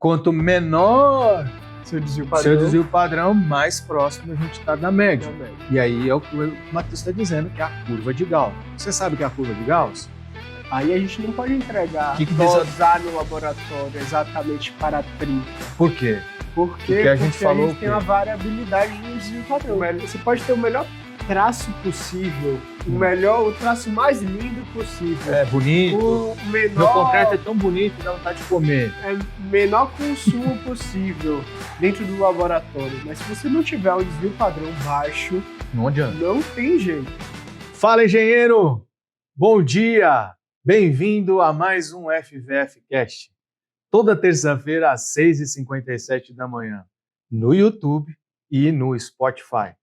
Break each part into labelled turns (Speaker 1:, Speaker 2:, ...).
Speaker 1: Quanto menor
Speaker 2: seu
Speaker 1: desvio padrão, mais próximo a gente está da média. E aí é o que o Matheus está dizendo, que é a curva de Gauss. Você sabe o que é a curva de Gauss?
Speaker 2: Aí a gente não pode entregar, dosar no laboratório exatamente para 30.
Speaker 1: Por quê?
Speaker 2: Porque
Speaker 1: a gente falou
Speaker 2: tem uma variabilidade no desvio padrão. Você pode ter o melhor traço possível, o traço mais lindo possível.
Speaker 1: É bonito.
Speaker 2: O menor,
Speaker 1: meu concreto é tão bonito que dá vontade de comer.
Speaker 2: É menor consumo possível dentro do laboratório. Mas se você não tiver um desvio padrão baixo,
Speaker 1: não adianta.
Speaker 2: Não tem jeito.
Speaker 1: Fala, engenheiro! Bom dia! Bem-vindo a mais um FVF Cast. Toda terça-feira às 6h57 da manhã, no YouTube e no Spotify.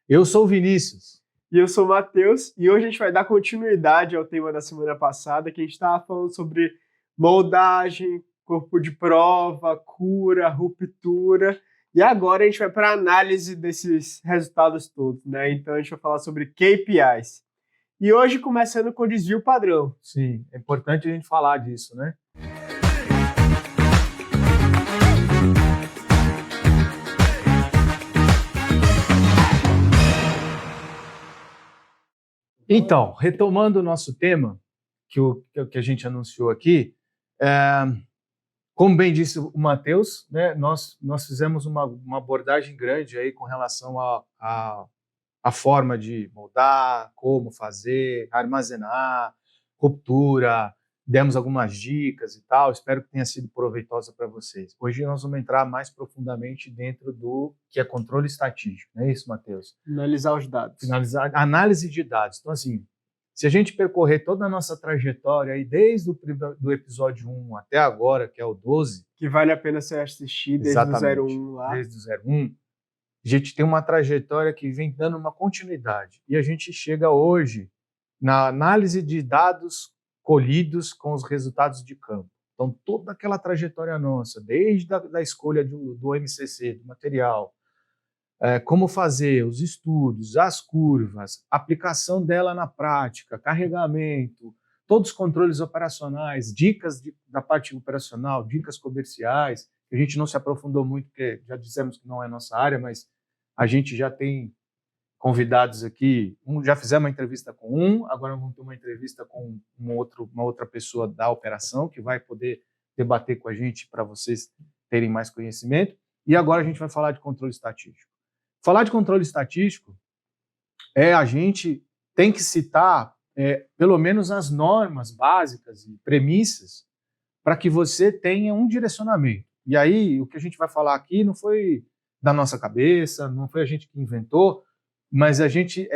Speaker 1: Eu sou o Vinícius.
Speaker 2: E eu sou o Matheus, e hoje a gente vai dar continuidade ao tema da semana passada, que a gente estava falando sobre moldagem, corpo de prova, cura, ruptura, e agora a gente vai para a análise desses resultados todos, né? Então a gente vai falar sobre KPIs. E hoje começando com desvio padrão.
Speaker 1: Sim, é importante a gente falar disso, né? Então, retomando o nosso tema, que a gente anunciou aqui, como bem disse o Matheus, né, nós fizemos uma abordagem grande aí com relação a forma de moldar, como fazer, armazenar, ruptura, demos algumas dicas e tal, espero que tenha sido proveitosa para vocês. Hoje nós vamos entrar mais profundamente dentro do que é controle estatístico, não é isso, Matheus?
Speaker 2: Finalizar os dados.
Speaker 1: Análise de dados. Então, assim, se a gente percorrer toda a nossa trajetória, aí, desde o episódio 1 até agora, que é o 12...
Speaker 2: Que vale a pena você assistir desde o 01 lá.
Speaker 1: Desde o 01. A gente tem uma trajetória que vem dando uma continuidade. E a gente chega hoje na análise de dados colhidos com os resultados de campo. Então, toda aquela trajetória nossa, desde a escolha do MCC, do material, como fazer, os estudos, as curvas, aplicação dela na prática, carregamento, todos os controles operacionais, dicas da parte operacional, dicas comerciais, que a gente não se aprofundou muito, porque já dissemos que não é nossa área, mas a gente já tem convidados aqui, já fizemos uma entrevista com agora vamos ter uma entrevista com uma outra pessoa da operação, que vai poder debater com a gente para vocês terem mais conhecimento. E agora a gente vai falar de controle estatístico. Falar de controle estatístico a gente tem que citar pelo menos as normas básicas e premissas para que você tenha um direcionamento. E aí, o que a gente vai falar aqui não foi da nossa cabeça, não foi a gente que inventou, mas a gente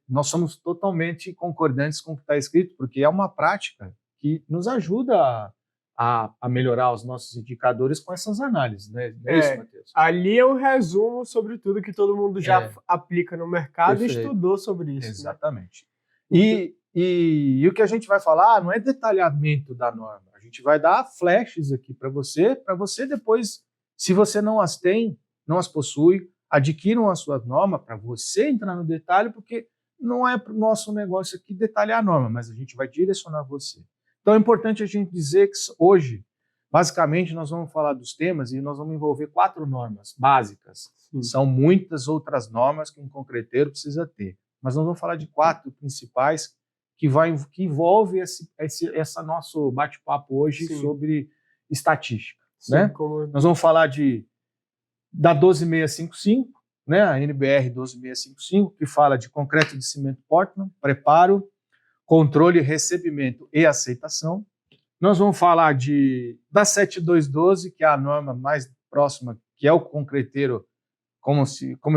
Speaker 1: nós somos totalmente concordantes com o que está escrito, porque é uma prática que nos ajuda a melhorar os nossos indicadores com essas análises, né? É isso, Matheus?
Speaker 2: Ali é um resumo sobre tudo que todo mundo já aplica no mercado. Perfeito. E estudou sobre isso.
Speaker 1: Exatamente. Né? E o que a gente vai falar não é detalhamento da norma, a gente vai dar flashes aqui para você depois, se você não as tem, não as possui, adquiram a sua norma para você entrar no detalhe, porque não é para o nosso negócio aqui detalhar a norma, mas a gente vai direcionar você. Então é importante a gente dizer que hoje, basicamente, nós vamos falar dos temas e nós vamos envolver 4 normas básicas. Sim. São muitas outras normas que um concreteiro precisa ter, mas nós vamos falar de 4 principais que envolve essa nosso bate-papo hoje. Sim. Sobre estatística. Sim, né? Nós vamos falar da 12655, né, a NBR 12655, que fala de concreto de cimento Portland, preparo, controle, recebimento e aceitação. Nós vamos falar da 7212, que é a norma mais próxima, que é o concreteiro, como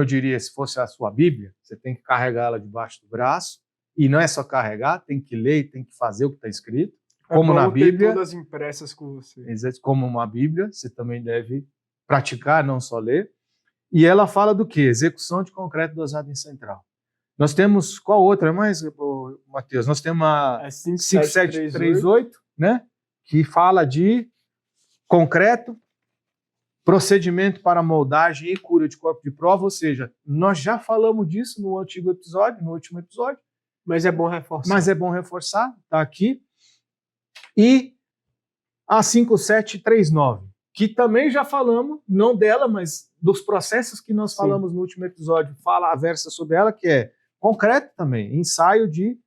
Speaker 1: eu diria, se fosse a sua Bíblia, você tem que carregá-la debaixo do braço, e não é só carregar, tem que ler e tem que fazer o que está escrito, como na Bíblia.
Speaker 2: Ter todas impressas com você.
Speaker 1: Como uma Bíblia, você também deve praticar, não só ler. E ela fala do quê? Execução de concreto dosado em central. Nós temos, qual outra mais, Matheus? Nós temos a 5738, né? Que fala de concreto, procedimento para moldagem e cura de corpo de prova, ou seja, nós já falamos disso no último episódio.
Speaker 2: Mas é bom reforçar.
Speaker 1: Está aqui. E a 5739, que também já falamos, não dela, mas dos processos que nós falamos no último episódio, fala a versa sobre ela, que é concreto também, ensaios de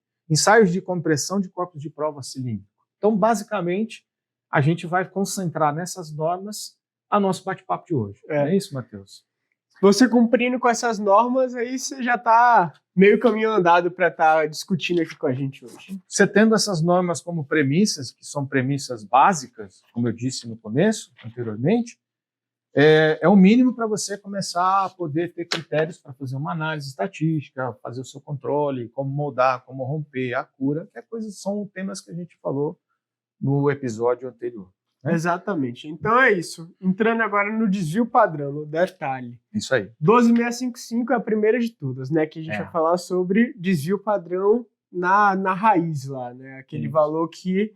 Speaker 1: compressão de corpos de prova cilíndrico. Então, basicamente, a gente vai concentrar nessas normas a nosso bate-papo de hoje. É isso, Matheus?
Speaker 2: Você cumprindo com essas normas, aí você já está meio caminho andado para estar discutindo aqui com a gente hoje.
Speaker 1: Você tendo essas normas como premissas, que são premissas básicas, como eu disse no começo, anteriormente, é o mínimo para você começar a poder ter critérios para fazer uma análise estatística, fazer o seu controle, como moldar, como romper a cura, que são temas que a gente falou no episódio anterior. Né?
Speaker 2: Exatamente. Então é isso. Entrando agora no desvio padrão, no detalhe.
Speaker 1: Isso aí.
Speaker 2: 12655 é a primeira de todas, né? Que a gente vai falar sobre desvio padrão na raiz lá, né? Aquele valor que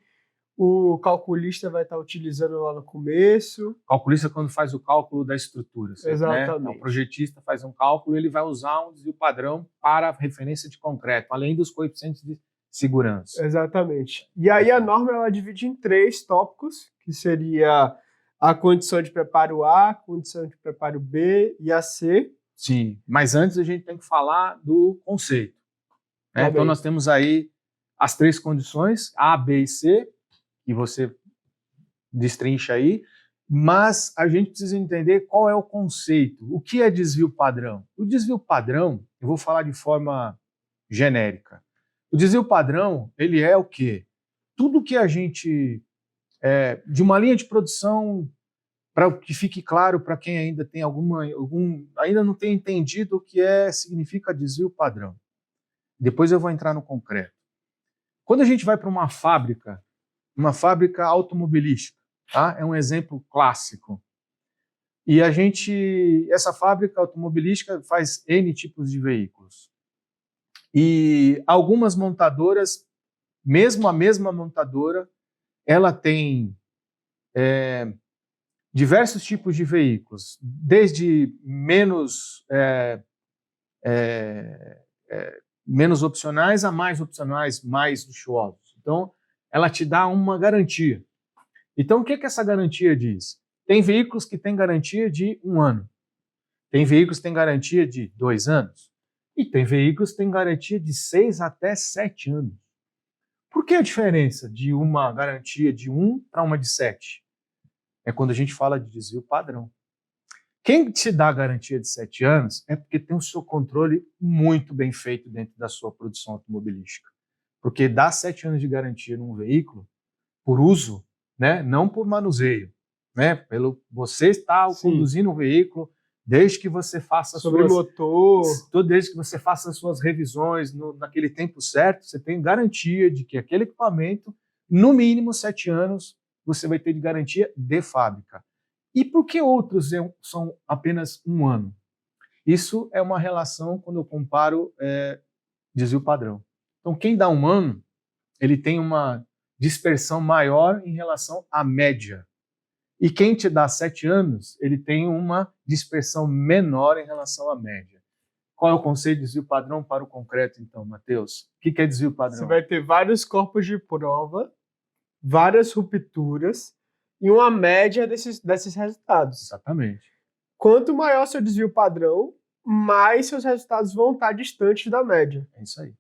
Speaker 2: o calculista vai estar utilizando lá no começo.
Speaker 1: O calculista quando faz o cálculo da estrutura.
Speaker 2: Exatamente.
Speaker 1: Né? Então, o projetista faz um cálculo, ele vai usar um desvio padrão para referência de concreto, além dos coeficientes de segurança.
Speaker 2: Exatamente. E aí a norma ela divide em 3 tópicos, que seria a condição de preparo A, condição de preparo B e a C.
Speaker 1: Sim, mas antes a gente tem que falar do conceito. Né? Então nós temos aí as 3 condições, A, B e C, que você destrincha aí, mas a gente precisa entender qual é o conceito. O que é desvio padrão? O desvio padrão, eu vou falar de forma genérica. O desvio padrão, ele é o quê? Tudo que a gente, de uma linha de produção, para que fique claro para quem ainda tem ainda não tem entendido o que significa desvio padrão. Depois eu vou entrar no concreto. Quando a gente vai para uma fábrica automobilística, tá? É um exemplo clássico. E essa fábrica automobilística faz N tipos de veículos. E algumas montadoras, mesmo a mesma montadora, ela tem diversos tipos de veículos, desde menos opcionais a mais opcionais, mais luxuosos. Então, ela te dá uma garantia. Então, o que essa garantia diz? Tem veículos que têm garantia de 1 ano. Tem veículos que têm garantia de 2 anos. E tem veículos que têm garantia de 6 até 7 anos. Por que a diferença de uma garantia de 1 para uma de 7? É quando a gente fala de desvio padrão. Quem te dá a garantia de 7 anos é porque tem o seu controle muito bem feito dentro da sua produção automobilística. Porque dá 7 anos de garantia num veículo por uso, né, não por manuseio. Né, você está conduzindo um veículo, desde que você faça desde que você faça as suas revisões naquele tempo certo, você tem garantia de que aquele equipamento, no mínimo 7 anos, você vai ter de garantia de fábrica. E por que outros são apenas 1 ano? Isso é uma relação quando eu comparo desvio padrão. Então, quem dá 1 ano, ele tem uma dispersão maior em relação à média. E quem te dá 7 anos, ele tem uma dispersão menor em relação à média. Qual é o conceito de desvio padrão para o concreto, então, Matheus? O que é desvio padrão?
Speaker 2: Você vai ter vários corpos de prova, várias rupturas e uma média desses resultados.
Speaker 1: Exatamente.
Speaker 2: Quanto maior seu desvio padrão, mais seus resultados vão estar distantes da média.
Speaker 1: É isso aí.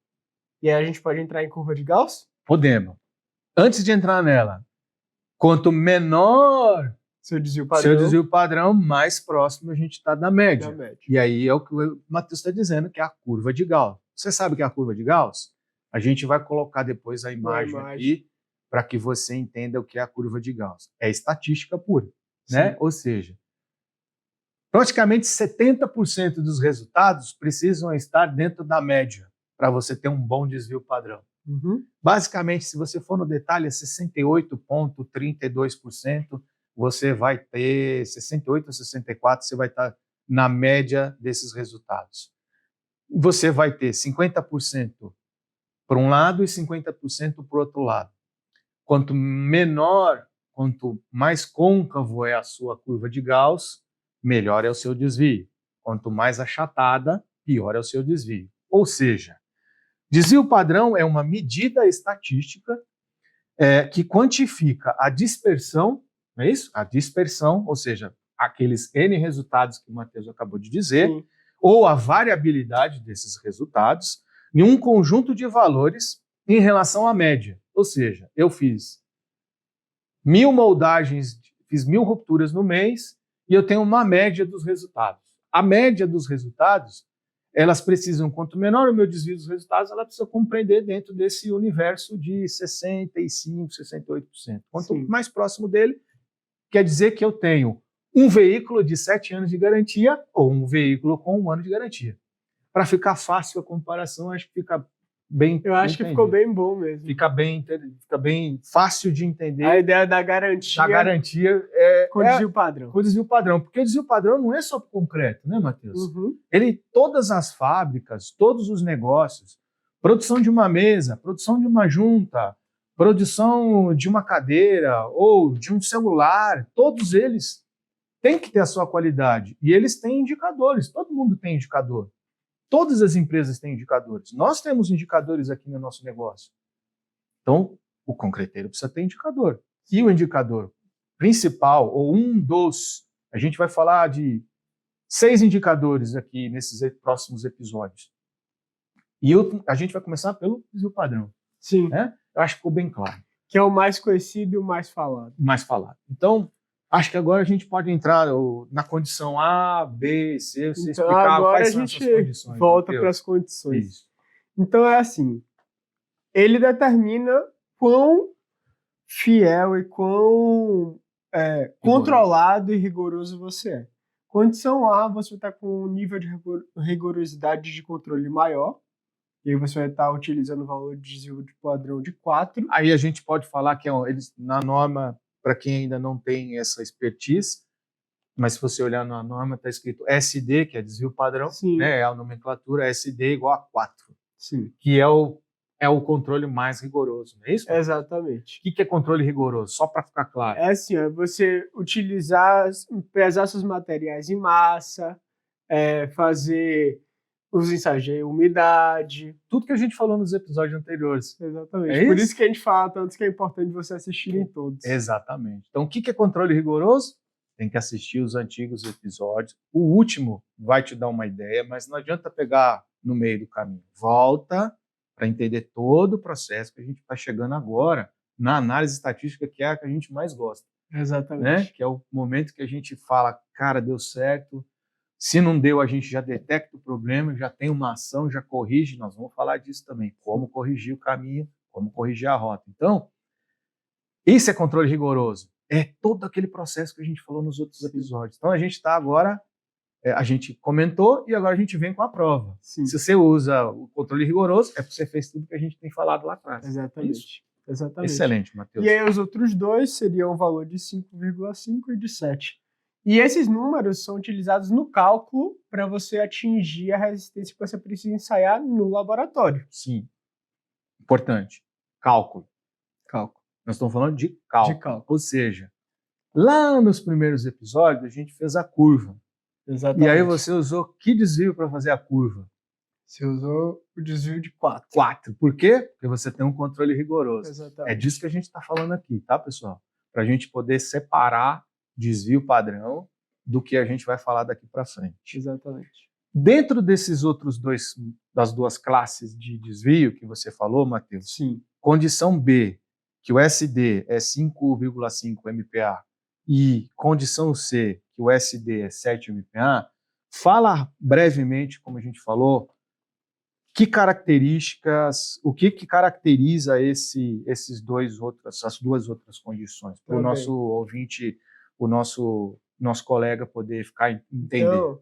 Speaker 2: E aí a gente pode entrar em curva de Gauss?
Speaker 1: Podemos. Antes de entrar nela, quanto menor
Speaker 2: seu desvio
Speaker 1: padrão, mais próximo a gente está da média. E aí é o que o Matheus está dizendo, que é a curva de Gauss. Você sabe o que é a curva de Gauss? A gente vai colocar depois a imagem aqui para que você entenda o que é a curva de Gauss. É estatística pura, né? Ou seja, praticamente 70% dos resultados precisam estar dentro da média para você ter um bom desvio padrão. Basicamente, se você for no detalhe, é 68,32%, você vai ter 68 ou 64%, você vai estar na média desses resultados. Você vai ter 50% para um lado e 50% para o outro lado. Quanto mais côncavo é a sua curva de Gauss, melhor é o seu desvio. Quanto mais achatada, pior é o seu desvio. Ou seja, desvio padrão é uma medida estatística que quantifica a dispersão não é isso? A dispersão, ou seja, aqueles N resultados que o Matheus acabou de dizer,
Speaker 2: Sim.
Speaker 1: ou a variabilidade desses resultados em um conjunto de valores em relação à média. Ou seja, eu fiz 1000 moldagens, fiz 1000 rupturas no mês e eu tenho uma média dos resultados. A média dos resultados, elas precisam, quanto menor o meu desvio dos resultados, ela precisa compreender dentro desse universo de 65%, 68%. Quanto
Speaker 2: Sim.
Speaker 1: mais próximo dele, quer dizer que eu tenho um veículo de 7 anos de garantia ou um veículo com 1 ano de garantia. Para ficar fácil a comparação, acho que fica bem
Speaker 2: Eu acho que ficou
Speaker 1: entendido.
Speaker 2: bem bom mesmo.
Speaker 1: Fica bem fácil de entender.
Speaker 2: A ideia da garantia com desvio padrão.
Speaker 1: Com desvio padrão. Porque o desvio padrão não é só para o concreto, né, Matheus?
Speaker 2: Uhum.
Speaker 1: Todas as fábricas, todos os negócios, produção de uma mesa, produção de uma junta, produção de uma cadeira ou de um celular, todos eles têm que ter a sua qualidade. E eles têm indicadores. Todo mundo tem indicador. Todas as empresas têm indicadores. Nós temos indicadores aqui no nosso negócio. Então, o concreteiro precisa ter indicador. E o indicador principal, ou a gente vai falar de 6 indicadores aqui nesses próximos episódios. E a gente vai começar pelo desvio padrão.
Speaker 2: Sim.
Speaker 1: Né? Eu acho que ficou bem claro.
Speaker 2: Que é o mais conhecido e o mais falado.
Speaker 1: Mais falado. Então, acho que agora a gente pode entrar na condição A, B, C, você
Speaker 2: Então,
Speaker 1: explicar
Speaker 2: agora
Speaker 1: quais
Speaker 2: a
Speaker 1: são
Speaker 2: gente
Speaker 1: essas condições.
Speaker 2: volta para as condições.
Speaker 1: Isso.
Speaker 2: Então é assim, ele determina quão fiel e quão controlado e rigoroso você é. Condição A, você vai estar com um nível de rigorosidade de controle maior, e aí você vai estar utilizando o valor de desvio de padrão de 4.
Speaker 1: Aí a gente pode falar que na norma, para quem ainda não tem essa expertise, mas se você olhar na norma, está escrito SD, que é desvio padrão, né? É a nomenclatura SD igual a 4,
Speaker 2: Sim.
Speaker 1: Que é o controle mais rigoroso, não é isso?
Speaker 2: Exatamente.
Speaker 1: O que é controle rigoroso? Só para ficar claro.
Speaker 2: É assim, você pesar seus materiais em massa, fazer os ensaios de umidade.
Speaker 1: Tudo que a gente falou nos episódios anteriores.
Speaker 2: Exatamente. Por isso que a gente fala tanto que é importante você assistir em todos.
Speaker 1: Exatamente. Então, o que é controle rigoroso? Tem que assistir os antigos episódios. O último vai te dar uma ideia, mas não adianta pegar no meio do caminho. Volta para entender todo o processo que a gente está chegando agora na análise estatística, que é a que a gente mais gosta.
Speaker 2: Exatamente.
Speaker 1: Né? Que é o momento que a gente fala, cara, deu certo. Se não deu, a gente já detecta o problema, já tem uma ação, já corrige. Nós vamos falar disso também. Como corrigir o caminho, como corrigir a rota. Então, isso é controle rigoroso. É todo aquele processo que a gente falou nos outros episódios. Então, a gente está agora, a gente comentou e agora a gente vem com a prova.
Speaker 2: Sim.
Speaker 1: Se você usa o controle rigoroso, é porque você fez tudo que a gente tem falado lá atrás.
Speaker 2: Exatamente. Exatamente.
Speaker 1: Excelente, Matheus.
Speaker 2: E aí os outros dois seriam o valor de 5,5 e de 7. E esses números são utilizados no cálculo para você atingir a resistência que você precisa ensaiar no laboratório.
Speaker 1: Sim. Importante. Cálculo. Nós estamos falando de cálculo. Ou seja, lá nos primeiros episódios a gente fez a curva.
Speaker 2: Exatamente.
Speaker 1: E aí você usou que desvio para fazer a curva?
Speaker 2: Você usou o desvio de 4.
Speaker 1: 4. Por quê? Porque você tem um controle rigoroso.
Speaker 2: Exatamente.
Speaker 1: É disso que a gente está falando aqui, tá, pessoal? Para a gente poder separar desvio padrão do que a gente vai falar daqui para frente.
Speaker 2: Exatamente.
Speaker 1: Dentro desses outros das duas classes de desvio que você falou, Matheus,
Speaker 2: sim.
Speaker 1: Condição B, que o SD é 5,5 MPa e condição C, que o SD é 7 MPa, fala brevemente, como a gente falou, o que caracteriza essas duas outras condições, para o nosso ouvinte, o nosso colega poder ficar entender.
Speaker 2: Então,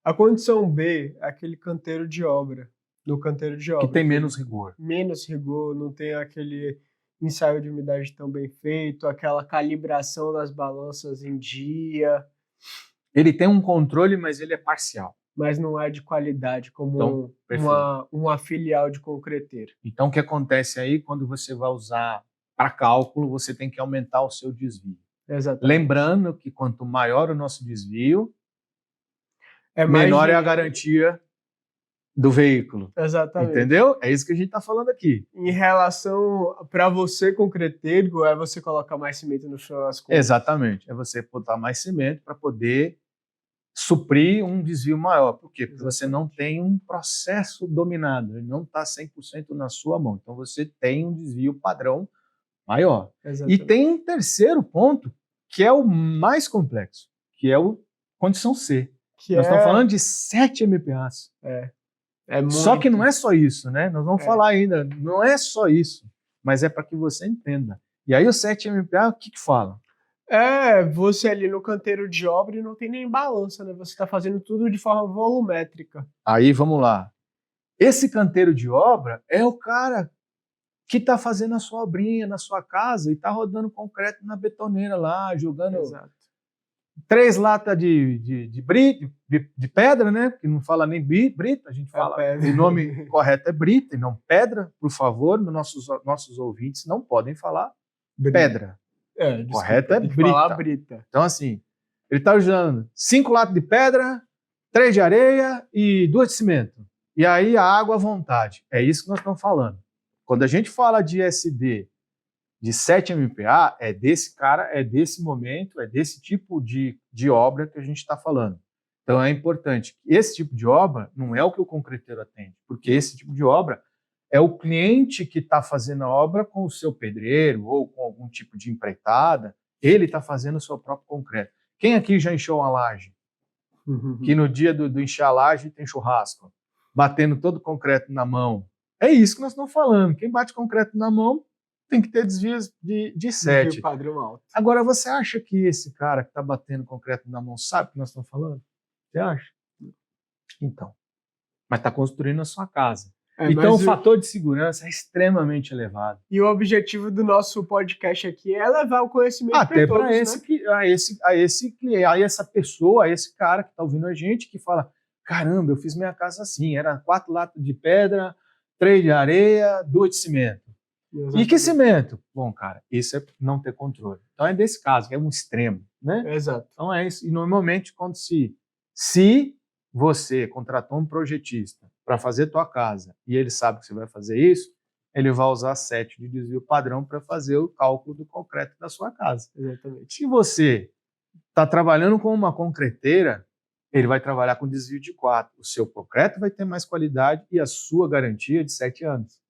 Speaker 2: a condição B é aquele canteiro de obra. No canteiro de obra.
Speaker 1: Que tem menos rigor.
Speaker 2: Menos rigor, não tem aquele ensaio de umidade tão bem feito, aquela calibração das balanças em dia.
Speaker 1: Ele tem um controle, mas ele é parcial.
Speaker 2: Mas não é de qualidade, como uma filial de concreteiro.
Speaker 1: Então, o que acontece aí, quando você vai usar para cálculo, você tem que aumentar o seu desvio.
Speaker 2: Exatamente.
Speaker 1: Lembrando que quanto maior o nosso desvio, menor é a garantia do veículo.
Speaker 2: Exatamente.
Speaker 1: Entendeu? É isso que a gente está falando aqui.
Speaker 2: Em relação, para você, concreteiro, é você colocar mais cimento no chão das contas.
Speaker 1: Exatamente. É você botar mais cimento para poder suprir um desvio maior. Por quê? Porque você não tem um processo dominado, ele não está 100% na sua mão. Então você tem um desvio padrão maior.
Speaker 2: Exatamente.
Speaker 1: E tem um terceiro ponto, que é o mais complexo, que é o condição C. Nós estamos falando de 7 MPAs. Só que não é só isso, né? Nós vamos falar ainda, não é só isso, mas é para que você entenda. E aí o 7 MPA, o que fala?
Speaker 2: Você ali no canteiro de obra e não tem nem balança, né? Você está fazendo tudo de forma volumétrica.
Speaker 1: Aí, vamos lá. Esse canteiro de obra é o cara que está fazendo a sua obrinha na sua casa e está rodando concreto na betoneira lá, jogando 3 latas de pedra, né? Que não fala nem brita, a gente fala. O nome correto é brita e não pedra. Por favor, nossos ouvintes não podem falar pedra. Correto é brita. Então, assim, ele está usando 5 latas de pedra, 3 de areia e 2 de cimento. E aí a água à vontade. É isso que nós estamos falando. Quando a gente fala de SD de 7 MPa, é desse cara, é desse momento, é desse tipo de obra que a gente está falando. Então é importante. Esse tipo de obra não é o que o concreteiro atende, porque esse tipo de obra é o cliente que está fazendo a obra com o seu pedreiro ou com algum tipo de empreitada, ele está fazendo o seu próprio concreto. Quem aqui já encheu uma laje? Que no dia do encher a laje tem churrasco, batendo todo o concreto na mão. É isso que nós estamos falando. Quem bate concreto na mão tem que ter desvios de 7.
Speaker 2: Desvio padrão alto.
Speaker 1: Agora, você acha que esse cara que está batendo concreto na mão sabe o que nós estamos falando? Você acha? Então. Mas está construindo a sua casa. Então, o fator de segurança é extremamente elevado.
Speaker 2: E o objetivo do nosso podcast aqui é levar o conhecimento
Speaker 1: até
Speaker 2: para todos,
Speaker 1: a essa pessoa, a esse cara que está ouvindo a gente, que fala, caramba, eu fiz minha casa assim, era 4 latas de pedra, 3 de areia, 2 de cimento. Exatamente. E que cimento? Bom, cara, isso é não ter controle. Então é desse caso, que é um extremo, né?
Speaker 2: Exato.
Speaker 1: Então é isso. E normalmente, quando se você contratou um projetista para fazer tua casa e ele sabe que você vai fazer isso, ele vai usar 7 de desvio padrão para fazer o cálculo do concreto da sua casa.
Speaker 2: Exatamente.
Speaker 1: Se você está trabalhando com uma concreteira, ele vai trabalhar com desvio de 4. O seu concreto vai ter mais qualidade e a sua garantia é de 7 anos.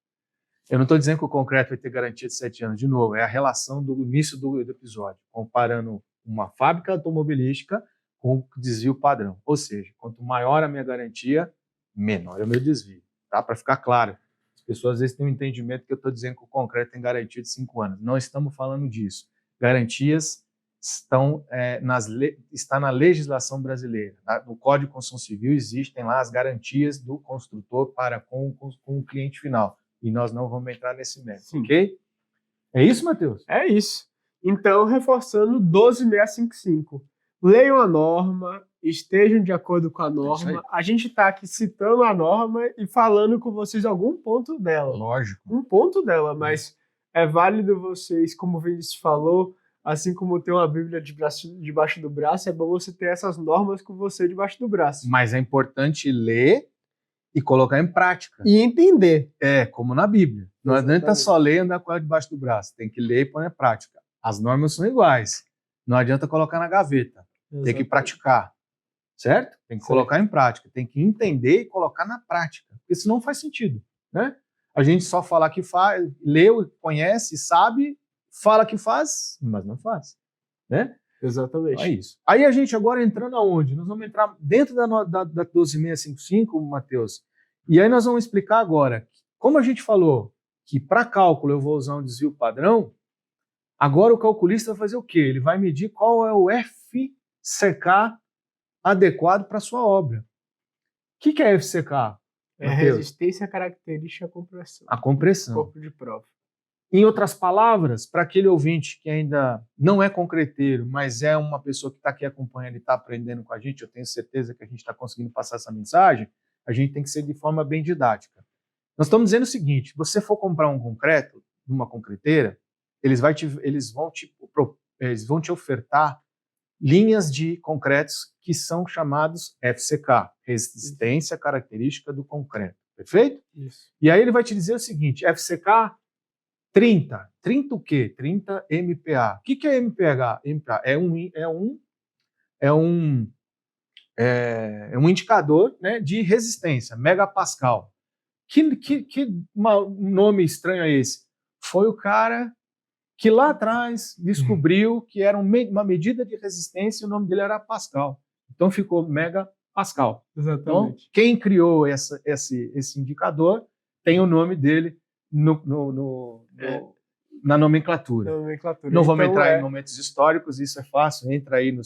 Speaker 1: Eu não estou dizendo que o concreto vai ter garantia de 7 anos. De novo, é a relação do início do episódio, comparando uma fábrica automobilística com o desvio padrão. Ou seja, quanto maior a minha garantia, menor é o meu desvio. Tá? Para ficar claro, as pessoas às vezes têm um entendimento que eu estou dizendo que o concreto tem garantia de 5 anos. Não estamos falando disso. Garantias está na legislação brasileira. Tá? No Código de Construção Civil existem lá as garantias do construtor para com o cliente final. E nós não vamos entrar nesse mérito, ok? É isso, Matheus?
Speaker 2: É isso. Então, reforçando 12655. Leiam a norma, estejam de acordo com a norma. A gente está aqui citando a norma e falando com vocês algum ponto dela.
Speaker 1: Lógico.
Speaker 2: Um ponto dela, mas é válido vocês, como o Vinícius falou, assim como ter uma Bíblia debaixo do braço, é bom você ter essas normas com você debaixo do braço.
Speaker 1: Mas é importante ler e colocar em prática.
Speaker 2: E entender.
Speaker 1: Como na Bíblia. Não adianta só ler e andar com ela debaixo do braço. Tem que ler e pôr em prática. As normas são iguais. Não adianta colocar na gaveta. Exatamente. Tem que praticar. Certo? Tem que colocar em prática. Tem que entender e colocar na prática. Porque senão não faz sentido. Né? A gente só fala que faz, leu, conhece, sabe, fala que faz, mas não faz. Né?
Speaker 2: Exatamente.
Speaker 1: Então é isso. Aí a gente agora entrando aonde? Nós vamos entrar dentro da 12655, Matheus, e aí nós vamos explicar agora, como a gente falou que para cálculo eu vou usar um desvio padrão, agora o calculista vai fazer o quê? Ele vai medir qual é o FCK adequado para a sua obra. O que é FCK?
Speaker 2: É resistência, característica, compressão.
Speaker 1: A compressão.
Speaker 2: Corpo de prova.
Speaker 1: Em outras palavras, para aquele ouvinte que ainda não é concreteiro, mas é uma pessoa que está aqui acompanhando e está aprendendo com a gente, eu tenho certeza que a gente está conseguindo passar essa mensagem, a gente tem que ser de forma bem didática. Nós estamos dizendo o seguinte, se você for comprar um concreto, numa concreteira, eles vão te ofertar linhas de concretos que são chamados FCK, resistência característica do concreto. Perfeito?
Speaker 2: Isso.
Speaker 1: E aí ele vai te dizer o seguinte, FCK 30. 30 o quê? 30 MPa. O que é MPa? MPa é um indicador, né, de resistência, megapascal. Que nome estranho é esse? Foi o cara que lá atrás descobriu que era uma medida de resistência e o nome dele era Pascal. Então ficou megapascal.
Speaker 2: Exatamente.
Speaker 1: Então, quem criou esse indicador tem o nome dele na nomenclatura. Não vamos entrar em momentos históricos, isso é fácil. Entra aí no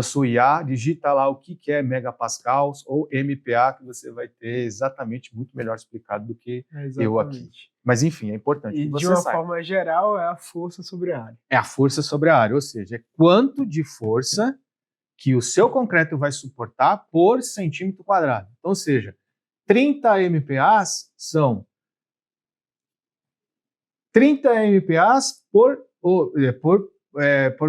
Speaker 1: sua IA, digita lá o que é megapascals ou MPa, que você vai ter exatamente muito melhor explicado do que eu aqui. Mas, enfim, é importante que você
Speaker 2: saiba. De uma
Speaker 1: saiba.
Speaker 2: forma geral, é a força sobre a área.
Speaker 1: É a força sobre a área, ou seja, é quanto de força que o seu concreto vai suportar por centímetro quadrado. Então, ou seja, 30 MPas são 30 MPas por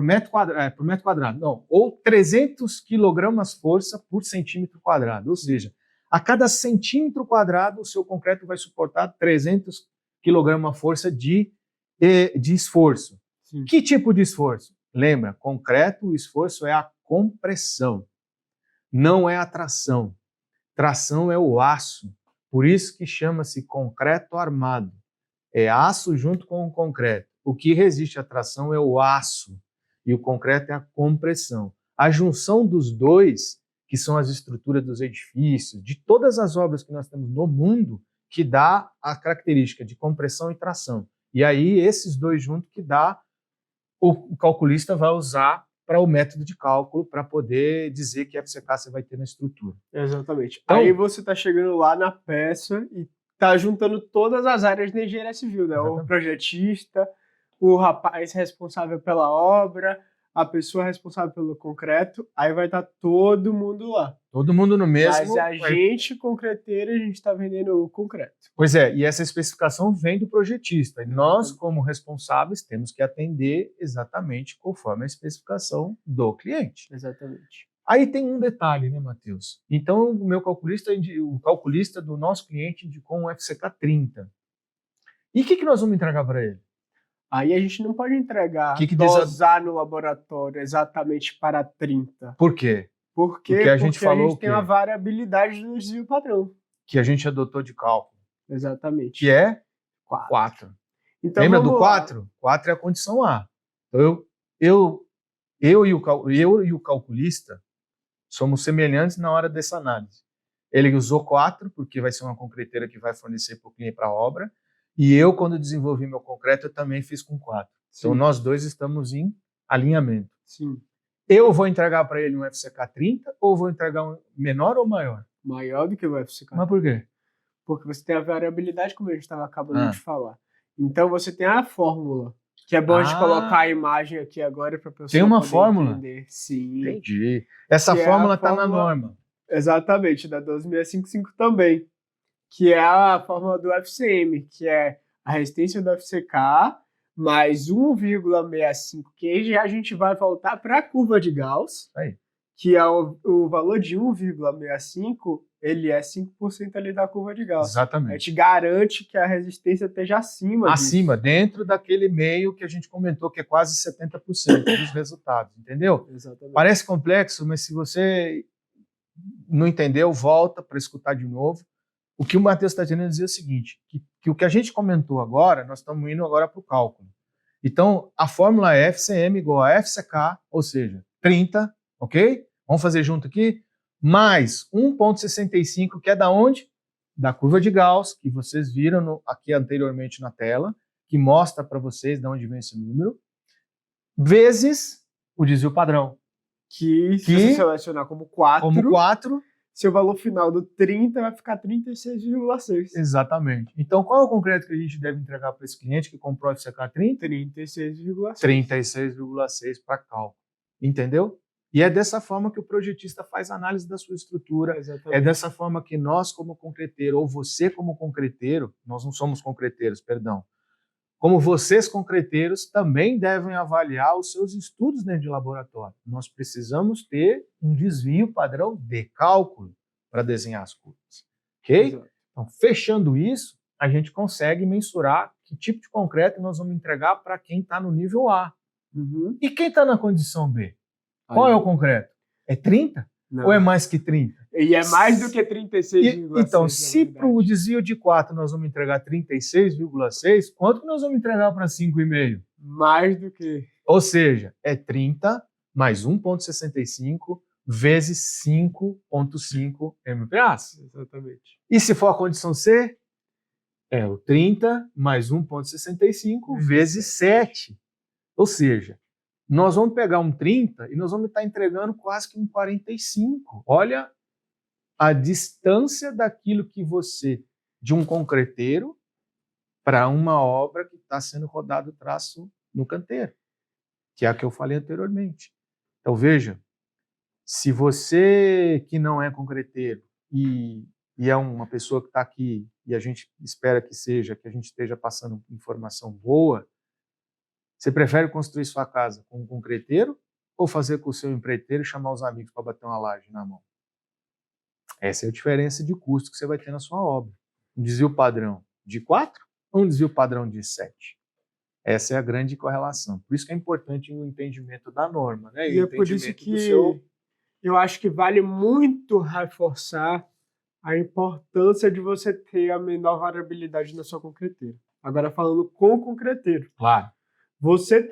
Speaker 1: metro quadrado, não, ou 300 quilogramas força por centímetro quadrado, ou seja, a cada centímetro quadrado o seu concreto vai suportar 300 quilogramas força de esforço.
Speaker 2: Sim.
Speaker 1: Que tipo de esforço? Lembra, concreto, o esforço é a compressão, não é a tração. Tração é o aço, por isso que chama-se concreto armado. É aço junto com o concreto. O que resiste à tração é o aço e o concreto é a compressão. A junção dos dois, que são as estruturas dos edifícios, de todas as obras que nós temos no mundo, que dá a característica de compressão e tração. E aí, esses dois juntos que dá, o calculista vai usar para o método de cálculo para poder dizer que FCK você vai ter na estrutura.
Speaker 2: Exatamente.
Speaker 1: Então,
Speaker 2: aí você está chegando lá na peça e está juntando todas as áreas da engenharia civil, né?
Speaker 1: Exatamente.
Speaker 2: O projetista, o rapaz responsável pela obra, a pessoa responsável pelo concreto, aí vai estar todo mundo lá.
Speaker 1: Todo mundo no mesmo.
Speaker 2: Mas a gente, concreteiro, a gente está vendendo o concreto.
Speaker 1: Pois é, e essa especificação vem do projetista. E nós, como responsáveis, temos que atender exatamente conforme a especificação do cliente.
Speaker 2: Exatamente.
Speaker 1: Aí tem um detalhe, né, Matheus? Então, o calculista do nosso cliente indicou um FCK 30. E o que nós vamos entregar para ele?
Speaker 2: Aí a gente não pode entregar, dosar no laboratório exatamente para 30.
Speaker 1: Por quê?
Speaker 2: Porque a gente tem a variabilidade do desvio padrão.
Speaker 1: Que a gente adotou de cálculo.
Speaker 2: Exatamente.
Speaker 1: Que é
Speaker 2: 4.
Speaker 1: Então, lembra do 4? 4 é a condição A. Então, eu e o calculista somos semelhantes na hora dessa análise. Ele usou 4, porque vai ser uma concreteira que vai fornecer para o cliente para a obra. E eu, quando desenvolvi meu concreto, eu também fiz com 4.
Speaker 2: Sim.
Speaker 1: Então, nós dois estamos em alinhamento.
Speaker 2: Sim.
Speaker 1: Eu vou entregar para ele um FCK 30 ou vou entregar um menor ou maior?
Speaker 2: Maior do que o FCK.
Speaker 1: Mas por quê?
Speaker 2: Porque você tem a variabilidade, como a gente estava acabando de falar. Então, você tem a fórmula, que é bom a gente colocar a imagem aqui agora para a pessoa
Speaker 1: tem uma fórmula?
Speaker 2: Entender. Sim.
Speaker 1: Entendi. Essa fórmula está na norma.
Speaker 2: Exatamente, da 12655 também. Que é a fórmula do FCM, que é a resistência do FCK mais 1,65, que aí a gente vai voltar para a curva de Gauss,
Speaker 1: aí,
Speaker 2: que é o valor de 1,65, ele é 5% ali da curva de Gauss.
Speaker 1: Exatamente.
Speaker 2: A gente garante que a resistência esteja acima
Speaker 1: disso. Dentro daquele meio que a gente comentou, que é quase 70% dos resultados, entendeu?
Speaker 2: Exatamente.
Speaker 1: Parece complexo, mas se você não entendeu, volta para escutar de novo. O que o Matheus está querendo dizer é o seguinte, que o que a gente comentou agora, nós estamos indo agora para o cálculo. Então, a fórmula é FCM igual a FCK, ou seja, 30, ok? Vamos fazer junto aqui, mais 1,65, que é da onde? Da curva de Gauss, que vocês viram aqui anteriormente na tela, que mostra para vocês de onde vem esse número, vezes o desvio padrão.
Speaker 2: Que se você selecionar como 4, seu valor final do 30 vai ficar 36,6.
Speaker 1: Exatamente. Então, qual é o concreto que a gente deve entregar para esse cliente que comprou o FCK 30?
Speaker 2: 36,6.
Speaker 1: 36,6 para cálculo. Entendeu? E é dessa forma que o projetista faz análise da sua estrutura.
Speaker 2: Exatamente.
Speaker 1: É dessa forma que nós, como concreteiro, ou você como concreteiro, nós não somos concreteiros, perdão. como vocês, concreteiros, também devem avaliar os seus estudos dentro de laboratório. Nós precisamos ter um desvio padrão de cálculo para desenhar as curvas. Ok?
Speaker 2: Exato.
Speaker 1: Então, fechando isso, a gente consegue mensurar que tipo de concreto nós vamos entregar para quem está no nível A.
Speaker 2: Uhum.
Speaker 1: E quem está na condição B? Qual é o concreto? É 30?
Speaker 2: Não.
Speaker 1: Ou é mais que 30?
Speaker 2: E é mais do que 36,6.
Speaker 1: Então, se para o desvio de 4 nós vamos entregar 36,6, quanto que nós vamos entregar para 5,5?
Speaker 2: Mais do que.
Speaker 1: Ou seja, é 30 mais 1,65 vezes 5,5 MPa.
Speaker 2: Exatamente.
Speaker 1: E se for a condição C, é o 30 mais 1,65 vezes 7. Ou seja, nós vamos pegar um 30 e nós vamos estar entregando quase que um 45. Olha a distância daquilo que você, de um concreteiro, para uma obra que está sendo rodado o traço no canteiro, que é a que eu falei anteriormente. Então, veja, se você que não é concreteiro e é uma pessoa que está aqui e a gente espera que a gente esteja passando informação boa, você prefere construir sua casa com um concreteiro ou fazer com o seu empreiteiro e chamar os amigos para bater uma laje na mão? Essa é a diferença de custo que você vai ter na sua obra. Um desvio padrão de 4 ou um desvio padrão de 7? Essa é a grande correlação. Por isso que é importante o entendimento da norma, né?
Speaker 2: E é por isso que eu acho que vale muito reforçar a importância de você ter a menor variabilidade na sua concreteira. Agora falando com o concreteiro.
Speaker 1: Claro.
Speaker 2: Você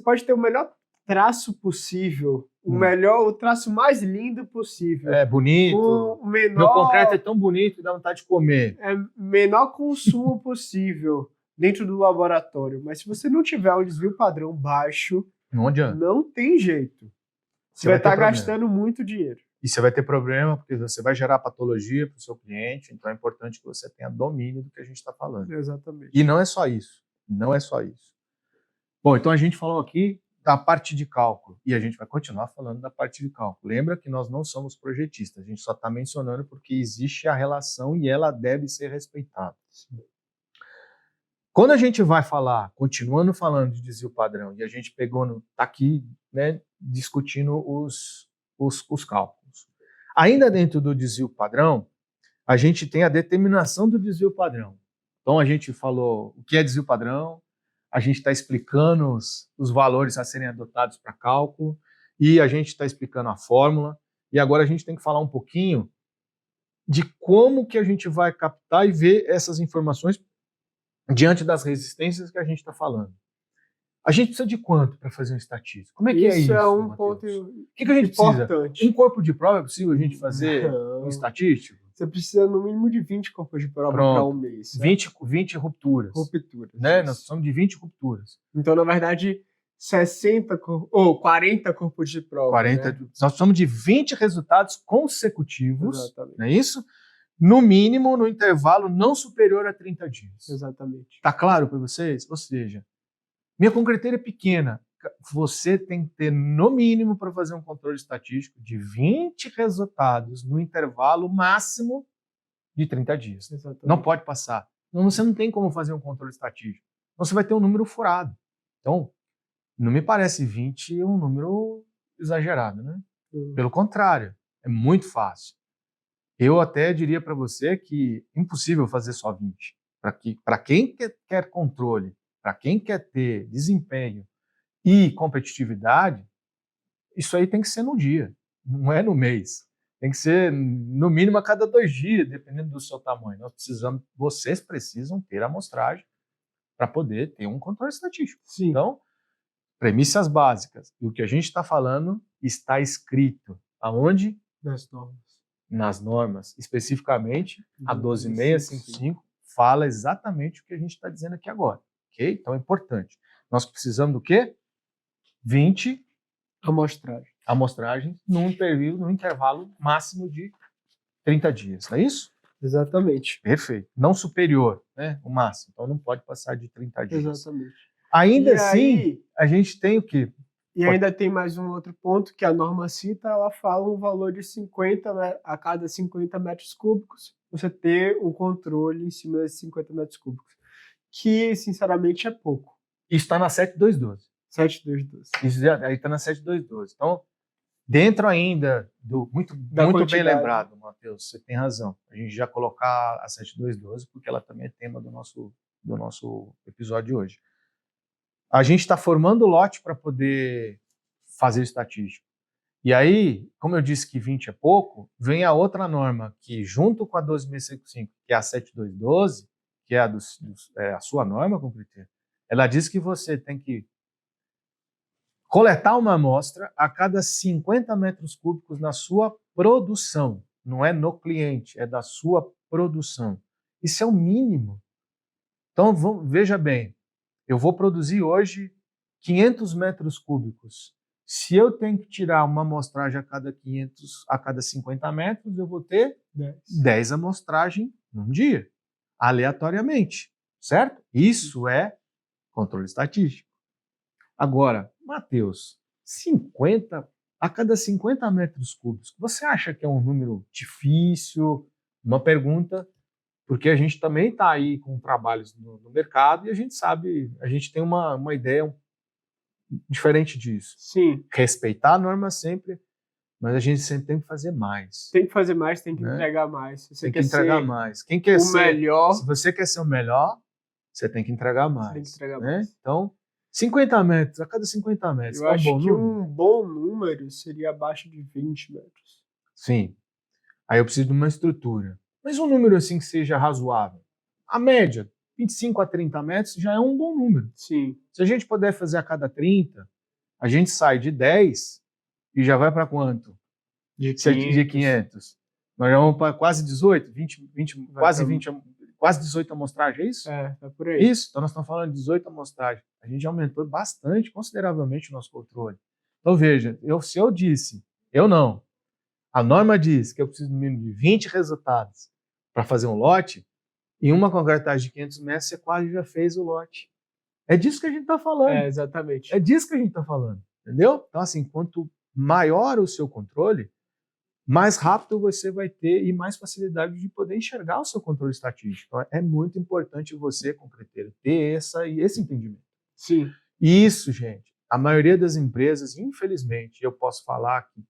Speaker 2: pode ter o melhor traço possível, o traço mais lindo possível.
Speaker 1: É bonito. Meu concreto é tão bonito que dá vontade de comer.
Speaker 2: É menor consumo possível dentro do laboratório. Mas se você não tiver um desvio padrão baixo,
Speaker 1: não adianta.
Speaker 2: Não tem jeito. Você vai estar gastando muito dinheiro.
Speaker 1: E você vai ter problema, porque você vai gerar patologia para o seu cliente, então é importante que você tenha domínio do que a gente está falando.
Speaker 2: Exatamente.
Speaker 1: E não é só isso. Não é só isso. Bom, então a gente falou aqui da parte de cálculo, e a gente vai continuar falando da parte de cálculo. Lembra que nós não somos projetistas, a gente só está mencionando porque existe a relação e ela deve ser respeitada. Quando a gente vai falar, continuando falando de desvio padrão, e a gente está aqui, né, discutindo os cálculos. Ainda dentro do desvio padrão, a gente tem a determinação do desvio padrão. Então a gente falou o que é desvio padrão, a gente está explicando os valores a serem adotados para cálculo, e a gente está explicando a fórmula, e agora a gente tem que falar um pouquinho de como que a gente vai captar e ver essas informações diante das resistências que a gente está falando. A gente precisa de quanto para fazer um estatístico? Como é que é isso?
Speaker 2: Isso é um
Speaker 1: Mateus?
Speaker 2: ponto
Speaker 1: O que a gente
Speaker 2: importante.
Speaker 1: precisa? Um corpo de prova é possível a gente fazer um estatístico?
Speaker 2: Você precisa no mínimo de 20 corpos de prova para um mês.
Speaker 1: 20 rupturas. Né? Nós precisamos de 20 rupturas.
Speaker 2: Então, na verdade, 40 corpos de prova.
Speaker 1: 40, né? Nós precisamos de 20 resultados consecutivos.
Speaker 2: Exatamente.
Speaker 1: Não é isso? No mínimo, no intervalo não superior a 30 dias.
Speaker 2: Exatamente.
Speaker 1: Está claro para vocês? Ou seja, minha concreteira é pequena. Você tem que ter, no mínimo, para fazer um controle estatístico, de 20 resultados no intervalo máximo de 30 dias.
Speaker 2: Exatamente.
Speaker 1: Não pode passar. Você não tem como fazer um controle estatístico. Você vai ter um número furado. Então, não me parece 20 um número exagerado, né? Pelo contrário, é muito fácil. Eu até diria para você que é impossível fazer só 20. Para quem quer controle, para quem quer ter desempenho e competitividade, isso aí tem que ser no dia, não é no mês. Tem que ser, no mínimo, a cada 2 dias, dependendo do seu tamanho. Vocês precisam ter amostragem para poder ter um controle estatístico.
Speaker 2: Sim.
Speaker 1: Então, premissas básicas. E o que a gente está falando está escrito aonde?
Speaker 2: Nas normas.
Speaker 1: Nas normas. Especificamente, a 12655 fala exatamente o que a gente está dizendo aqui agora. Ok? Então, é importante. Nós precisamos do quê? 20 amostragens num intervalo máximo de 30 dias, não é isso?
Speaker 2: Exatamente.
Speaker 1: Perfeito. Não superior, né? O máximo. Então não pode passar de 30 dias.
Speaker 2: Exatamente.
Speaker 1: Ainda assim, a gente tem o quê?
Speaker 2: E ainda tem mais um outro ponto que a norma cita, ela fala um valor de 50 a cada 50 metros cúbicos, você ter um controle em cima desses 50 metros cúbicos. que, sinceramente, é pouco.
Speaker 1: Isso está na 7212.
Speaker 2: 7212.
Speaker 1: Isso aí está na 7212. Então, dentro ainda do... Muito bem lembrado, Matheus, você tem razão. A gente já colocar a 7212, porque ela também é tema do nosso episódio de hoje. A gente está formando o lote para poder fazer o estatístico. E aí, como eu disse que 20 é pouco, vem a outra norma, que junto com a 12.655, que é a 7212, que é a sua norma com critério, ela diz que você tem que coletar uma amostra a cada 50 metros cúbicos na sua produção. Não é no cliente, é da sua produção. Isso é o mínimo. Então, veja bem, eu vou produzir hoje 500 metros cúbicos. Se eu tenho que tirar uma amostragem a cada 50 metros, eu vou ter 10 amostragens num dia, aleatoriamente, certo? Isso é controle estatístico. Agora, Matheus, a cada 50 metros cúbicos, você acha que é um número difícil? Uma pergunta, porque a gente também está aí com trabalhos no mercado e a gente sabe, a gente tem uma ideia diferente disso.
Speaker 2: Sim.
Speaker 1: Respeitar a norma sempre, mas a gente sempre tem que fazer mais.
Speaker 2: Tem que fazer mais, tem que entregar mais.
Speaker 1: Tem que entregar mais. Quem quer ser
Speaker 2: melhor?
Speaker 1: Se você quer ser o melhor, você tem que entregar mais.
Speaker 2: Você tem que entregar
Speaker 1: né?
Speaker 2: mais.
Speaker 1: Então, 50 metros, a cada 50 metros.
Speaker 2: Eu acho que um bom número seria abaixo de 20 metros.
Speaker 1: Sim. Aí eu preciso de uma estrutura. Mas um número assim que seja razoável. A média, 25 a 30 metros, já é um bom número.
Speaker 2: Sim.
Speaker 1: Se a gente puder fazer a cada 30, a gente sai de 10 e já vai para quanto?
Speaker 2: De 500.
Speaker 1: Nós já vamos para quase 18, 20, quase 18 amostragens, é isso?
Speaker 2: É por aí.
Speaker 1: Isso, então nós estamos falando de 18 amostragens. A gente aumentou bastante, consideravelmente, o nosso controle. Então veja, se eu disse, a norma diz que eu preciso no mínimo de 20 resultados para fazer um lote, em uma concretagem de 500 metros, você quase já fez o lote. É disso que a gente está falando.
Speaker 2: É, exatamente.
Speaker 1: É disso que a gente está falando, entendeu? Então, assim, quanto maior o seu controle, mais rápido você vai ter e mais facilidade de poder enxergar o seu controle estatístico. Então, é muito importante você, concreteiro, ter esse entendimento.
Speaker 2: Sim.
Speaker 1: Isso, gente, a maioria das empresas, infelizmente, eu posso falar que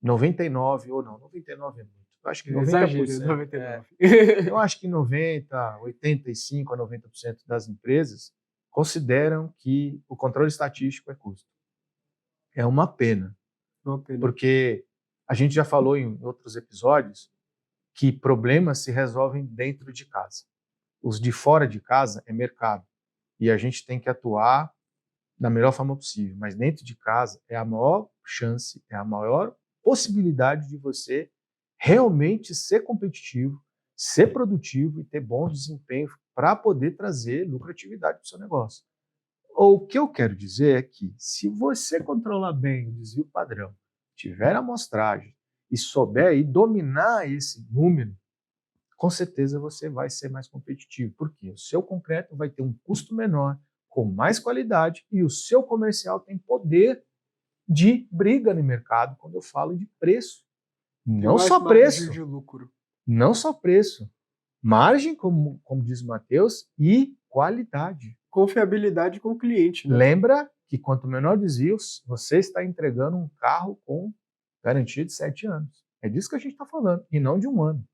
Speaker 1: 99 é muito. Eu acho que 90%.
Speaker 2: Exagero, 99.
Speaker 1: Eu acho que 85 a 90% das empresas consideram que o controle estatístico é custo. É uma pena. Porque a gente já falou em outros episódios que problemas se resolvem dentro de casa. Os de fora de casa é mercado. E a gente tem que atuar da melhor forma possível. Mas dentro de casa é a maior chance, é a maior possibilidade de você realmente ser competitivo, ser produtivo e ter bom desempenho para poder trazer lucratividade para o seu negócio. O que eu quero dizer é que, se você controlar bem o desvio padrão, tiver amostragem e souber e dominar esse número, com certeza você vai ser mais competitivo, porque o seu concreto vai ter um custo menor, com mais qualidade, e o seu comercial tem poder de briga no mercado, quando eu falo de preço. Não só preço.
Speaker 2: De lucro.
Speaker 1: Não só preço. Margem, como diz o Matheus, e qualidade.
Speaker 2: Confiabilidade com o cliente. Né?
Speaker 1: Lembra que quanto menor desvios, você está entregando um carro com garantia de 7 anos. É disso que a gente está falando, e não de 1 ano.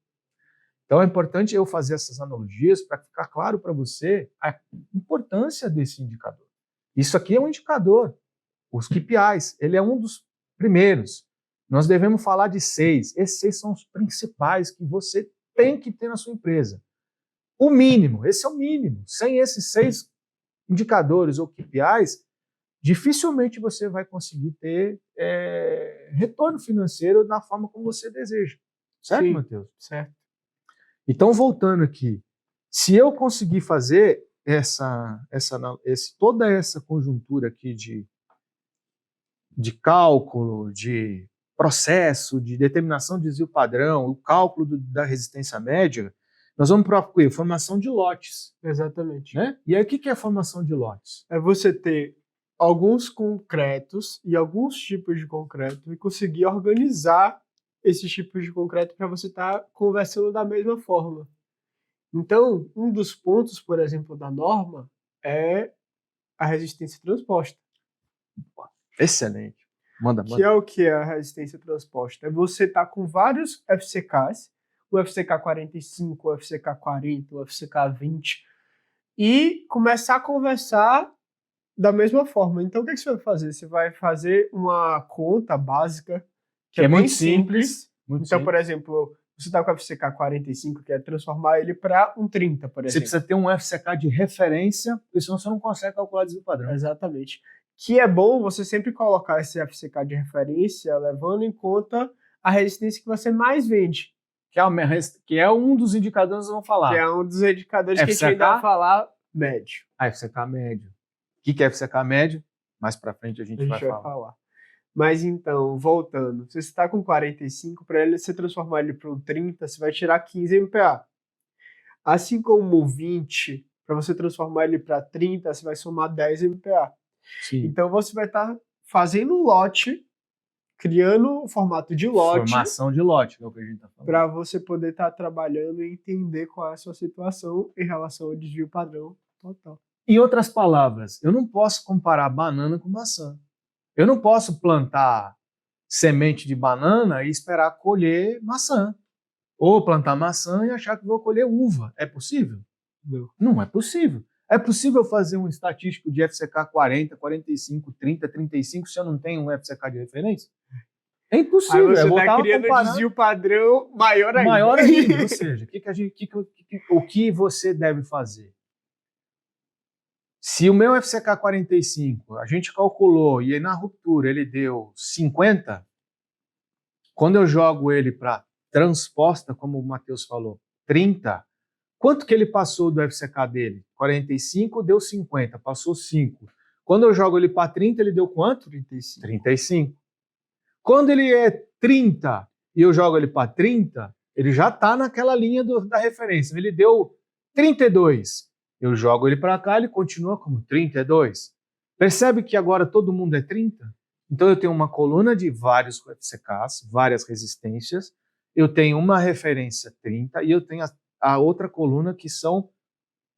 Speaker 1: Então é importante eu fazer essas analogias para ficar claro para você a importância desse indicador. Isso aqui é um indicador. Os KPIs, ele é um dos primeiros. Nós devemos falar de 6. Esses 6 são os principais que você tem que ter na sua empresa. O mínimo, esse é o mínimo. Sem esses 6 indicadores ou KPIs, dificilmente você vai conseguir ter retorno financeiro da forma como você deseja. Certo, Matheus?
Speaker 2: Certo.
Speaker 1: Então, voltando aqui, se eu conseguir fazer toda essa conjuntura aqui de cálculo, de processo, de determinação de desvio padrão, o cálculo da resistência média, nós vamos para a formação de lotes.
Speaker 2: Exatamente.
Speaker 1: Né? E aí, o que é a formação de lotes?
Speaker 2: É você ter alguns concretos e alguns tipos de concreto e conseguir organizar esses tipos de concreto para você estar conversando da mesma forma. Então, um dos pontos, por exemplo, da norma é a resistência transposta.
Speaker 1: Excelente. Manda.
Speaker 2: Que é o que é a resistência transposta? É você estar com vários FCKs, o FCK 45, o FCK 40, o FCK 20, e começar a conversar da mesma forma. Então, o que você vai fazer? Você vai fazer uma conta básica, que é bem
Speaker 1: muito simples.
Speaker 2: Então, por exemplo, você está com o FCK 45, que é transformar ele para um 30, por exemplo.
Speaker 1: Você precisa ter um FCK de referência, porque senão você não consegue calcular desvio padrão.
Speaker 2: Exatamente. Que é bom você sempre colocar esse FCK de referência, levando em conta a resistência que você mais vende.
Speaker 1: Que é um dos indicadores que vamos falar.
Speaker 2: Que é um dos indicadores
Speaker 1: FCK,
Speaker 2: que a gente ainda vai falar médio.
Speaker 1: FCK médio. O que é FCK médio? Mais pra frente a gente vai falar.
Speaker 2: Mas então, voltando. Se você está com 45, para ele você transformar ele para um 30, você vai tirar 15 MPa. Assim como o 20, para você transformar ele para 30, você vai somar 10 MPa.
Speaker 1: Sim.
Speaker 2: Então você vai estar fazendo um lote, criando o formato de lote.
Speaker 1: Formação de lote, que é o que a gente está falando.
Speaker 2: Para você poder estar trabalhando e entender qual é a sua situação em relação ao desvio padrão total.
Speaker 1: Em outras palavras, eu não posso comparar banana com maçã. Eu não posso plantar semente de banana e esperar colher maçã. Ou plantar maçã e achar que vou colher uva. É possível?
Speaker 2: Não.
Speaker 1: Não é possível. É possível fazer um estatístico de FCK 40, 45, 30, 35 se eu não tenho um FCK de referência? É impossível.
Speaker 2: Aí você está criando um desvio padrão maior ainda.
Speaker 1: Maior ainda. Ou seja, o que você deve fazer? Se o meu FCK 45, a gente calculou e aí na ruptura ele deu 50, quando eu jogo ele para transposta, como o Matheus falou, 30, quanto que ele passou do FCK dele? 45 deu 50, passou 5. Quando eu jogo ele para 30, ele deu quanto? 35. Quando ele é 30 e eu jogo ele para 30, ele já está naquela linha da referência. Ele deu 32. Eu jogo ele para cá, ele continua como 32. Percebe que agora todo mundo é 30? Então eu tenho uma coluna de vários FCKs, várias resistências, eu tenho uma referência 30 e eu tenho a outra coluna que são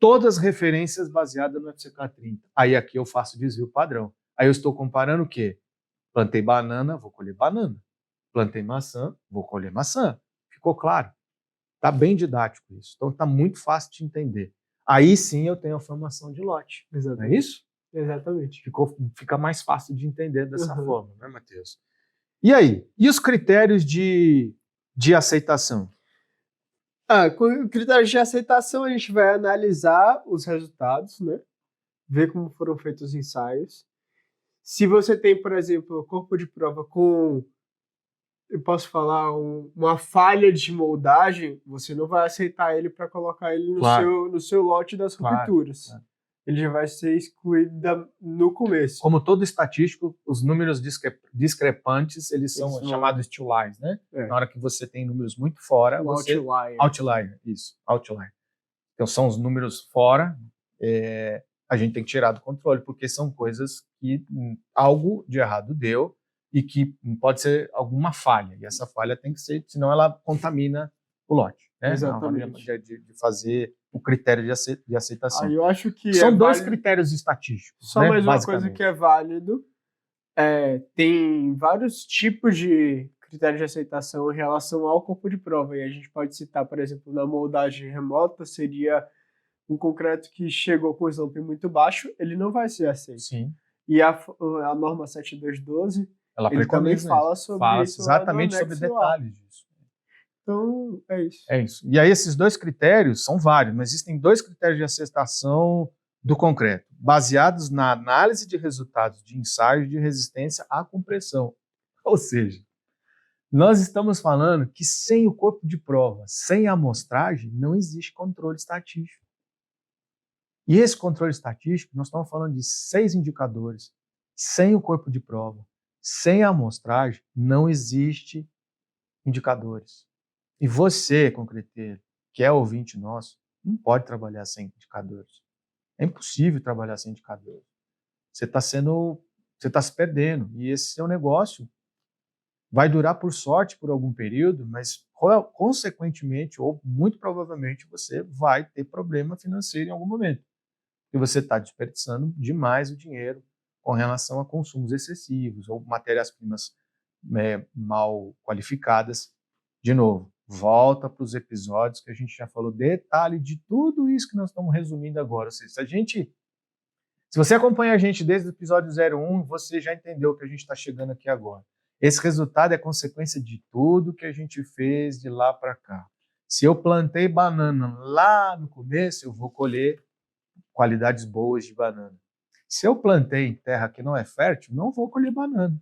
Speaker 1: todas referências baseadas no FCK 30. Aí aqui eu faço desvio padrão. Aí eu estou comparando o quê? Plantei banana, vou colher banana. Plantei maçã, vou colher maçã. Ficou claro? Está bem didático isso. Então está muito fácil de entender. Aí sim eu tenho a formação de lote.
Speaker 2: Exatamente.
Speaker 1: Não é isso?
Speaker 2: Exatamente.
Speaker 1: Fica mais fácil de entender dessa forma, né, Matheus? E aí? E os critérios de aceitação?
Speaker 2: Com critérios de aceitação, a gente vai analisar os resultados, né? Ver como foram feitos os ensaios. Se você tem, por exemplo, corpo de prova com, eu posso falar, uma falha de moldagem, você não vai aceitar ele para colocar ele no seu lote das rupturas. Claro. Ele já vai ser excluído no começo.
Speaker 1: Como todo estatístico, os números discrepantes, eles são chamados to lies, né? Na hora que você tem números muito fora, você... Outlier, isso, outlier. Então são os números fora, a gente tem que tirar do controle, porque são coisas que algo de errado deu e que pode ser alguma falha, e essa falha tem que ser, senão ela contamina o lote, né?
Speaker 2: Exatamente.
Speaker 1: De fazer o critério de aceitação.
Speaker 2: Eu acho que
Speaker 1: são dois critérios estatísticos.
Speaker 2: Só mais uma coisa que é válido, tem vários tipos de critérios de aceitação em relação ao corpo de prova, e a gente pode citar, por exemplo, na moldagem remota, seria um concreto que chegou com slump muito baixo, ele não vai ser aceito.
Speaker 1: Sim.
Speaker 2: E a norma 7212,
Speaker 1: ele também
Speaker 2: fala sobre isso.
Speaker 1: Exatamente sobre detalhes disso.
Speaker 2: Então, é isso.
Speaker 1: É isso. E aí esses dois critérios são vários, mas existem dois critérios de aceitação do concreto, baseados na análise de resultados de ensaio de resistência à compressão. Ou seja, nós estamos falando que sem o corpo de prova, sem a amostragem, não existe controle estatístico. E esse controle estatístico, nós estamos falando de 6 indicadores. Sem o corpo de prova, sem a amostragem, não existe indicadores. E você, concreteiro, que é ouvinte nosso, não pode trabalhar sem indicadores. É impossível trabalhar sem indicadores. Você está se perdendo. E esse seu negócio vai durar por sorte por algum período, mas consequentemente ou muito provavelmente você vai ter problema financeiro em algum momento. E você está desperdiçando demais o dinheiro com relação a consumos excessivos ou matérias-primas mal qualificadas. De novo, volta para os episódios que a gente já falou detalhe de tudo isso que nós estamos resumindo agora. Ou seja, se você acompanha a gente desde o episódio 01, você já entendeu que a gente está chegando aqui agora. Esse resultado é consequência de tudo que a gente fez de lá para cá. Se eu plantei banana lá no começo, eu vou colher qualidades boas de banana. Se eu plantei em terra que não é fértil, não vou colher banana.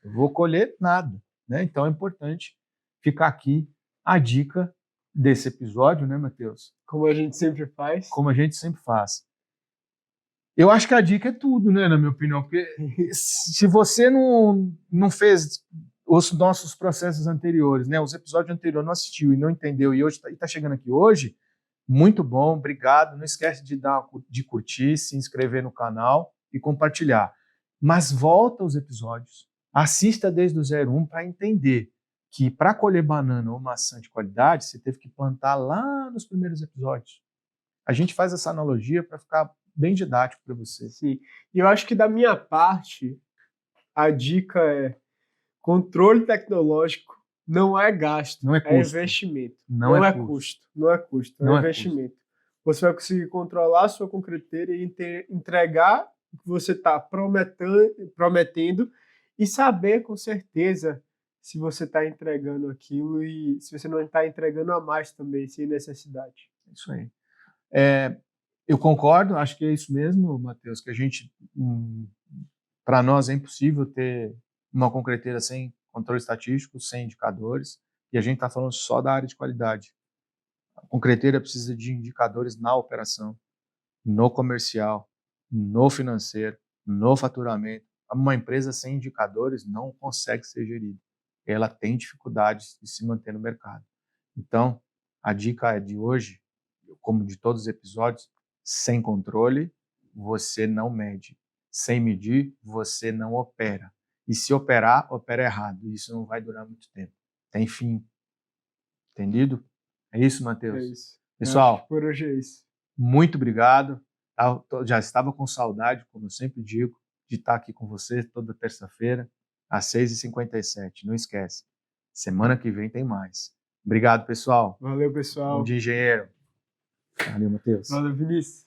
Speaker 1: Eu vou colher nada, né? Então é importante ficar aqui a dica desse episódio, né, Matheus?
Speaker 2: Como a gente sempre faz.
Speaker 1: Como a gente sempre faz. Eu acho que a dica é tudo, né, na minha opinião, porque se você não fez os nossos processos anteriores, né, os episódios anteriores, não assistiu e não entendeu e hoje está chegando aqui hoje, muito bom, obrigado. Não esquece de curtir, se inscrever no canal e compartilhar. Mas volta aos episódios, assista desde o 01 para entender que para colher banana ou maçã de qualidade, você teve que plantar lá nos primeiros episódios. A gente faz essa analogia para ficar bem didático para você.
Speaker 2: Sim. E eu acho que da minha parte, a dica é controle tecnológico não é gasto,
Speaker 1: não é custo.
Speaker 2: É investimento.
Speaker 1: Não é custo.
Speaker 2: Não é custo, é investimento. Você vai conseguir controlar a sua concreteira e entregar o que você está prometendo e saber com certeza se você está entregando aquilo e se você não está entregando a mais também, sem necessidade.
Speaker 1: Isso aí. Eu concordo, acho que é isso mesmo, Matheus, que a gente, para nós é impossível ter uma concreteira sem controle estatístico, sem indicadores, e a gente está falando só da área de qualidade. A concreteira precisa de indicadores na operação, no comercial, no financeiro, no faturamento. Uma empresa sem indicadores não consegue ser gerida. Ela tem dificuldades de se manter no mercado. Então, a dica de hoje, como de todos os episódios, sem controle, você não mede. Sem medir, você não opera. E se operar, opera errado. Isso não vai durar muito tempo. Tem fim. Entendido? É isso, Matheus?
Speaker 2: É isso.
Speaker 1: Pessoal,
Speaker 2: por hoje é isso.
Speaker 1: Muito obrigado. Eu já estava com saudade, como eu sempre digo, de estar aqui com você toda terça-feira, às 6h57. Não esquece. Semana que vem tem mais. Obrigado, pessoal.
Speaker 2: Valeu, pessoal.
Speaker 1: Bom dia, engenheiro. Valeu, Matheus.
Speaker 2: Valeu, Vinícius.